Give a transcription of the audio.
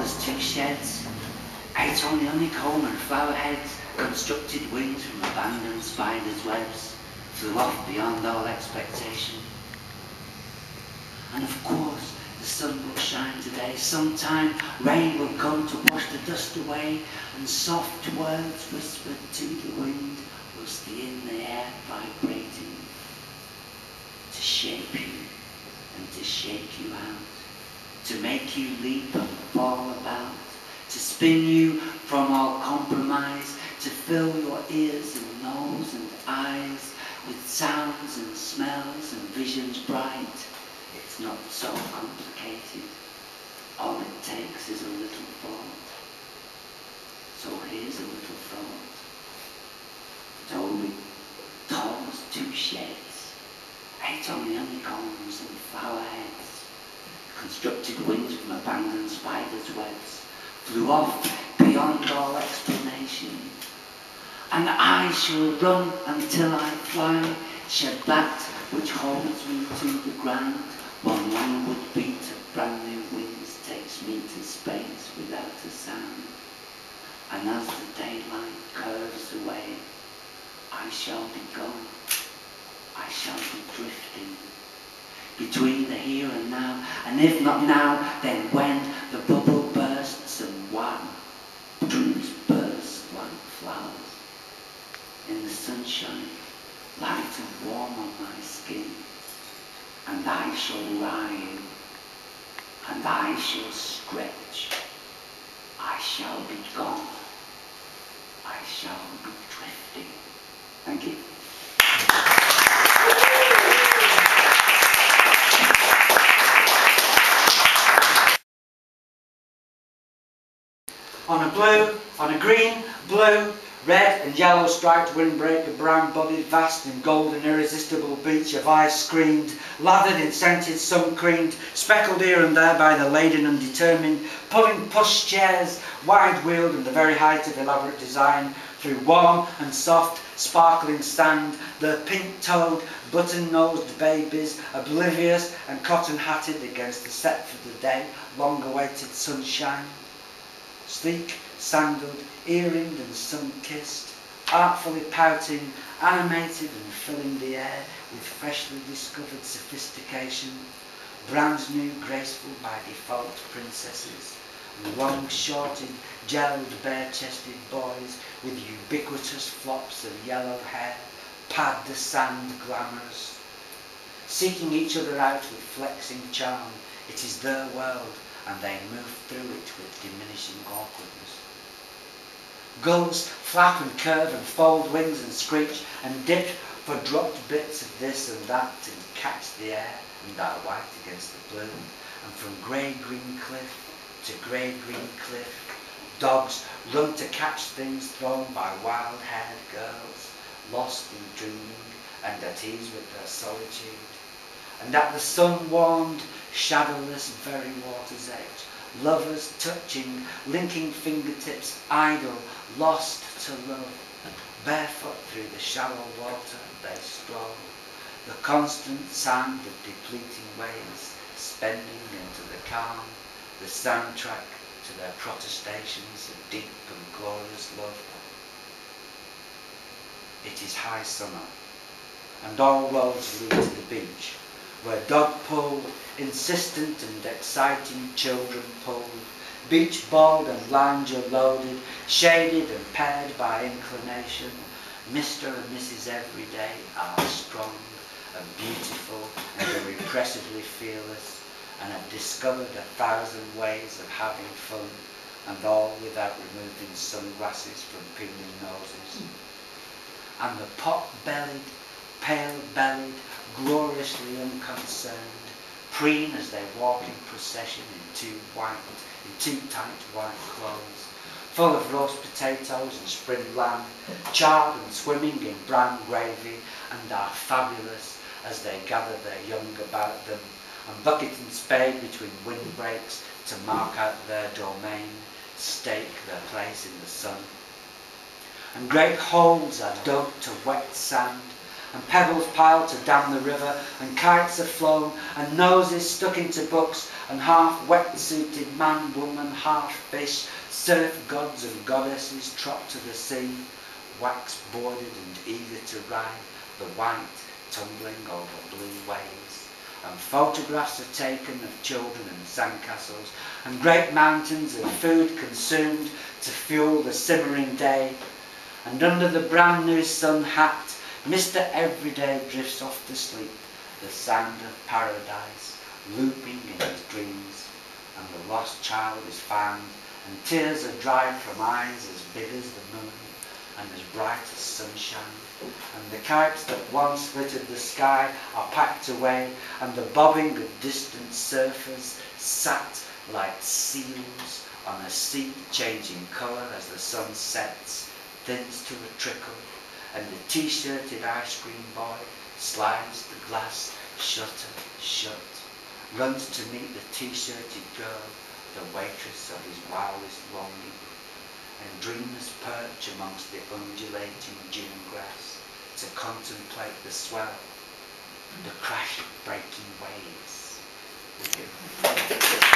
as 2 sheds, 8 on the honeycomb and flower heads, constructed wings from abandoned spiders' webs, flew off beyond all expectation. And of course, the sun will shine today. Sometime rain will come to wash the dust away, and soft words whispered to the wind will stay in the air vibrating, to shape you and to shake you out, to make you leap and fall about, to spin you from all compromise, to fill your ears and nose and eyes with sounds and smells and visions bright. It's not so complicated. All it takes is a little thought. So here's a little thought. Toby, tall as 2 sheds, 8 on the honeycombs and flower heads, constructed wings from abandoned spiders' webs, flew off beyond all explanation. And I shall run until I fly, shed that which holds me to the ground. One languid beat of brand new wings takes me to space without a sound. And as the daylight curves away, I shall be gone. I shall be drifting between the here and now, and if not now, then when the bubble bursts and one dreams burst like flowers in the sunshine, light and warm on my skin. And I shall writhe, and I shall stretch, I shall be gone, I shall be drifting. Thank you. On a green, blue, red and yellow striped windbreaker, brown-bodied, vast and golden, irresistible beach of ice screened, lathered in scented, sun-creamed, speckled here and there by the laden and determined, pulling push chairs, wide-wheeled and the very height of elaborate design, through warm and soft, sparkling sand, the pink-toed, button-nosed babies, oblivious and cotton-hatted against the set for the day, long-awaited sunshine. Sleek, sandaled, earringed and sun-kissed, artfully pouting, animated and filling the air with freshly discovered sophistication, brand new, graceful by default princesses, and long-shorted, gelled, bare-chested boys with ubiquitous flops of yellow hair pad the sand glamorous, seeking each other out with flexing charm. It is their world, and they move through it with diminishing awkwardness. Gulls flap and curve and fold wings and screech and dip for dropped bits of this and that and catch the air and are white against the blue. And from grey-green cliff to grey-green cliff, dogs run to catch things thrown by wild-haired girls, lost in dreaming and at ease with their solitude. And at the sun-warmed, shadowless very water's edge, lovers touching, linking fingertips, idle, lost to love, barefoot through the shallow water they stroll, the constant sound of depleting waves spending into the calm, the soundtrack to their protestations of deep and glorious love. It is high summer, and all roads lead to the beach, where dog-pulled, insistent and exciting children pulled, beach-balled and lounger-loaded, shaded and paired by inclination, Mr. and Mrs. Everyday are strong and beautiful and irrepressibly fearless, and have discovered 1,000 ways of having fun, and all without removing sunglasses from peeling noses. And the pot-bellied, pale-bellied, gloriously unconcerned, preen as they walk in procession in too tight white clothes, full of roast potatoes and spring lamb, charred and swimming in brown gravy, and are fabulous as they gather their young about them, and bucket and spade between windbreaks to mark out their domain, stake their place in the sun. And great holes are dug to wet sand, and pebbles piled to dam the river, and kites are flown, and noses stuck into books, and half wet-suited man, woman, half fish, surf gods and goddesses trot to the sea, wax-boarded and eager to ride the white tumbling over blue waves. And photographs are taken of children and sandcastles, and great mountains of food consumed to fuel the simmering day. And under the brand new sun hat, Mr. Everyday drifts off to sleep, the sound of paradise looping in his dreams. And the lost child is found, and tears are dried from eyes as big as the moon and as bright as sunshine. And the kites that once glittered the sky are packed away, and the bobbing of distant surfers sat like seals on a seat changing colour as the sun sets, thins to a trickle, and the t-shirted ice cream boy slides the glass shutter shut, runs to meet the t-shirted girl, the waitress of his wildest longing, and dreamers perch amongst the undulating dune grass to contemplate the swell, the crash of breaking waves. Thank you.